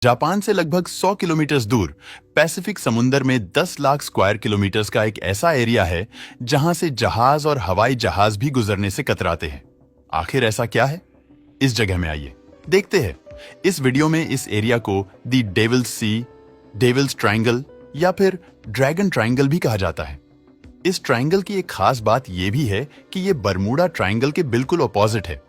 Japan से लगभग 100 kilometre दूर पैसिफिक समुंदर में 10 लाख स्क्वायर किलोमीटर का एक ऐसा एरिया है जहां से जहाज और हवाई जहाज भी गुजरने से कतराते हैं। आखिर ऐसा क्या है? इस जगह में आइए देखते हैं। इस वीडियो में इस एरिया को दी डेविल्स सी, डेविल्स ट्रायंगल या फिर ड्रैगन ट्रायंगल भी कहा जाता है। इस ट्रायंगल की एक खास बात यह भी है कि यह बरमूडा ट्रायंगल के बिल्कुल ऑपोजिट है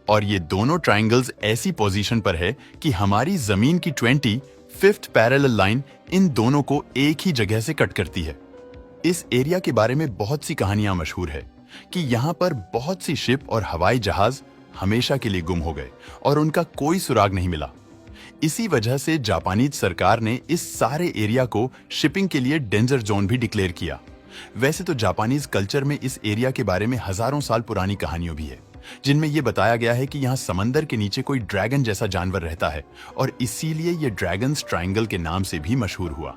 और ये दोनों ट्रायंगल्स ऐसी पोजीशन पर है कि हमारी जमीन की 25th पैरेलल लाइन इन दोनों को एक ही जगह से कट करती है। इस एरिया के बारे में बहुत सी कहानियां मशहूर है कि यहाँ पर बहुत सी शिप और हवाई जहाज हमेशा के लिए गुम हो गए और उनका कोई सुराग नहीं मिला। इसी वजह से जापानीज सरकार ने इस सारे एरिया को शिपिंग के लिए डेंजर जोन भी डिक्लेयर किया। वैसे तो जापानीज कल्चर में इस एरिया के बारे में हजारों साल पुरानी कहानियां भी है जिनमें यह बताया गया है कि यहाँ समंदर के नीचे कोई ड्रैगन जैसा जानवर रहता है और इसीलिए यह ड्रैगन्स ट्रायंगल के नाम से भी मशहूर हुआ।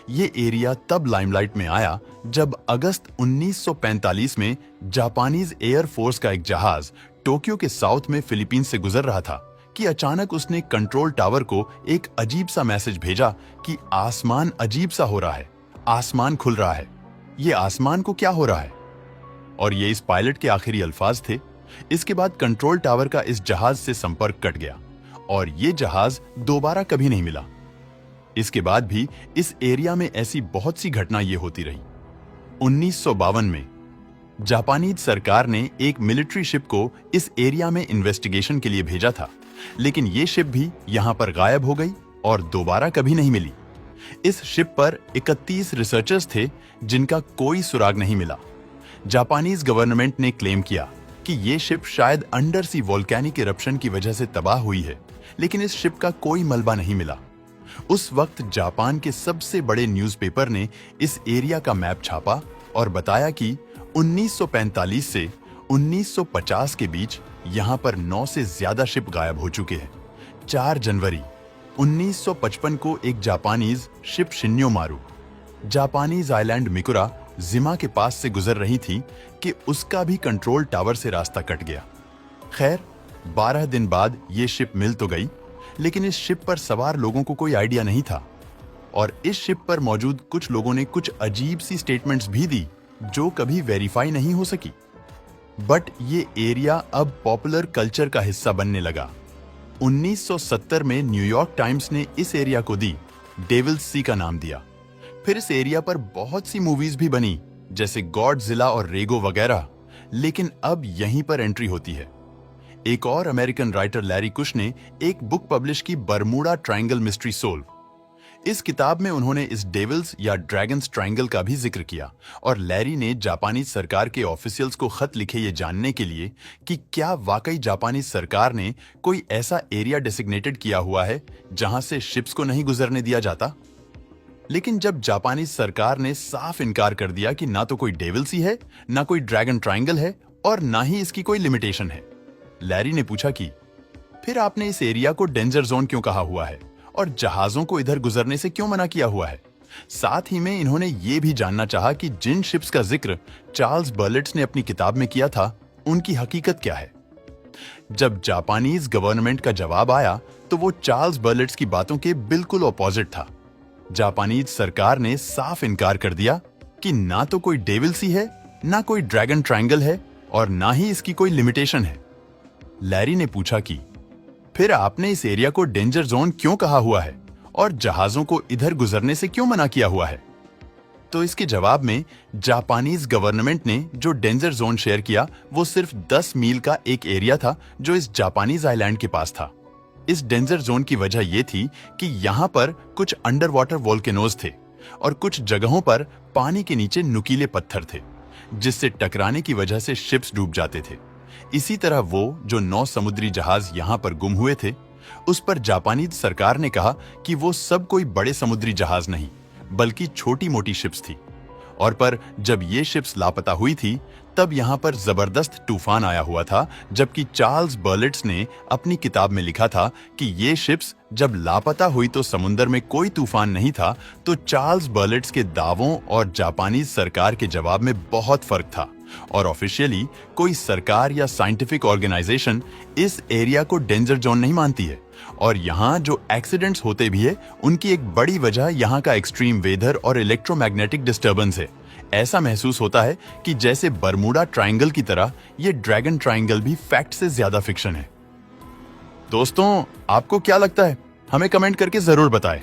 ये एरिया तब लाइमलाइट में आया जब अगस्त 1945 में जापानीज एयर फोर्स का एक जहाज टोक्यो के साउथ में फिलीपींस से गुजर रहा था कि अचानक उसने कंट्रोल टावर को एक अजीब सा मैसेज भेजा कि आसमान अजीब सा हो रहा है, आसमान खुल रहा है। ये आसमान को क्या हो रहा है? और ये इस पायलट के आखिरी अल्फाज थे। इसके बाद कंट्रोल टावर का इस जहाज से संपर्क कट गया और ये जहाज दोबारा कभी नहीं मिला। इसके बाद भी इस एरिया में ऐसी बहुत सी घटनाएं ये होती रही। 1952 में जापानीज सरकार ने एक मिलिट्री शिप को इस एरिया में इन्वेस्टिगेशन के लिए भेजा था, लेकिन ये शिप भी यहां पर गायब हो गई और दोबारा कभी नहीं मिली। इस शिप पर 31 रिसर्चर्स थे जिनका कोई सुराग नहीं मिला। जापानीज गवर्नमेंट ने क्लेम किया कि ये शिप शायद अंडर सी वोल्केनिक इरप्शन की वजह से तबाह हुई है, लेकिन इस शिप का कोई मलबा नहीं मिला। उस वक्त जापान के सबसे बड़े न्यूज़पेपर ने इस एरिया का मैप छापा और बताया कि 1945 से 1950 के बीच यहां पर 9 से ज्यादा शिप गायब हो चुके हैं। 4 जनवरी 1955 को एक जापानीज शिप शिन्योमारू जापानीज आइलैंड मिकुरा जिमा के पास से गुजर रही थी कि उसका भी कंट्रोल टावर से रास्ता कट गया। खैर 12 दिन बाद ये शिप मिल तो गई, लेकिन इस शिप पर सवार लोगों को कोई आइडिया नहीं था और इस शिप पर मौजूद कुछ लोगों ने कुछ अजीब सी स्टेटमेंट्स भी दी जो कभी वेरीफाई नहीं हो सकी। बट ये एरिया अब पॉपुलर कल्चर का हिस्सा बनने लगा। 1970 में न्यूयॉर्क टाइम्स ने इस एरिया को दी डेविल्स सी का नाम दिया। फिर इस एरिया पर बहुत सी मूवीज भी बनी जैसे गॉडजिला और रेगो वगैरह, लेकिन अब यहीं पर एंट्री होती है। एक और अमेरिकन राइटर लैरी कुश ने एक बुक पब्लिश की बरमूडा ट्रायंगल मिस्ट्री सोल्व। इस किताब में उन्होंने इस डेविल्स या ड्रैगन्स ट्रायंगल का भी जिक्र किया और लैरी ने जापानी सरकार के ऑफिशियल्स को खत लिखे ये जानने के लिए कि क्या वाकई जापानी सरकार ने कोई ऐसा एरिया डेसिग्नेटेड किया हुआ है जहां से शिप्स को नहीं गुजरने दिया जाता। लेकिन जब जापानी सरकार ने साफ इनकार कर दिया कि ना तो कोई डेविल सी है, ना कोई ड्रैगन ट्रायंगल है और ना ही इसकी कोई लिमिटेशन है, लैरी ने पूछा कि फिर आपने इस एरिया को डेंजर जोन क्यों कहा हुआ है और जहाजों को इधर गुजरने से क्यों मना किया हुआ है। साथ ही में इन्होंने ये भी जानना चाहा कि जिन शिप्स का जिक्र चार्ल्स बर्लिट्स ने अपनी किताब में किया था उनकी हकीकत क्या है। जब जापानीज गवर्नमेंट का जवाब आया तो वो चार्ल्स बर्लिट्स की बातों के बिल्कुल ऑपोजिट था। जापानीज सरकार ने साफ इनकार कर दिया कि ना तो कोई डेविल सी है, ना कोई ड्रैगन ट्रायंगल है और ना ही इसकी कोई लिमिटेशन है। लैरी ने पूछा कि फिर आपने इस एरिया को डेंजर जोन क्यों कहा हुआ है और जहाजों को इधर गुजरने से क्यों मना किया हुआ है। तो इसके जवाब में जापानीज गवर्नमेंट ने जो डेंजर जोन शेयर किया वो सिर्फ 10 मील का एक एरिया था जो इस जापानीज आइलैंड के पास था। इस डेंजर जोन की वजह यह थी कि यहां पर कुछ अंडर वाटर वोल्केनोज थे और कुछ जगहों पर पानी के नीचे नुकीले पत्थर थे जिससे टकराने की वजह से शिप्स डूब जाते थे। इसी तरह वो जो 9 समुद्री जहाज यहां पर गुम हुए थे उस पर जापानी सरकार ने कहा कि वो सब कोई बड़े समुद्री जहाज नहीं बल्कि छोटी मोटी शिप्स थी। और पर जब ये शिप्स लापता हुई थी तब यहां पर जबरदस्त तूफान आया हुआ था, जबकि चार्ल्स बर्लिट्स ने अपनी किताब में लिखा था कि ये शिप्स जब लापता हुई तो समुद्र में कोई तूफान नहीं था। तो चार्ल्स बर्लिट्स के दावों और जापानी सरकार के जवाब में बहुत फर्क था और ऑफिशियली कोई सरकार या साइंटिफिक ऑर्गेनाइजेशन इस एरिया को डेंजर जोन नहीं मानती है। और यहाँ जो एक्सीडेंट्स होते भी है उनकी एक बड़ी वजह यहाँ का एक्सट्रीम वेदर और इलेक्ट्रोमैग्नेटिक डिस्टर्बेंस है। ऐसा महसूस होता है कि जैसे बरमूडा ट्रायंगल की तरह ये ड्रैगन ट्रायंगल भी फैक्ट से ज्यादा फिक्शन है। दोस्तों, आपको क्या लगता है? हमें कमेंट करके जरूर बताएं।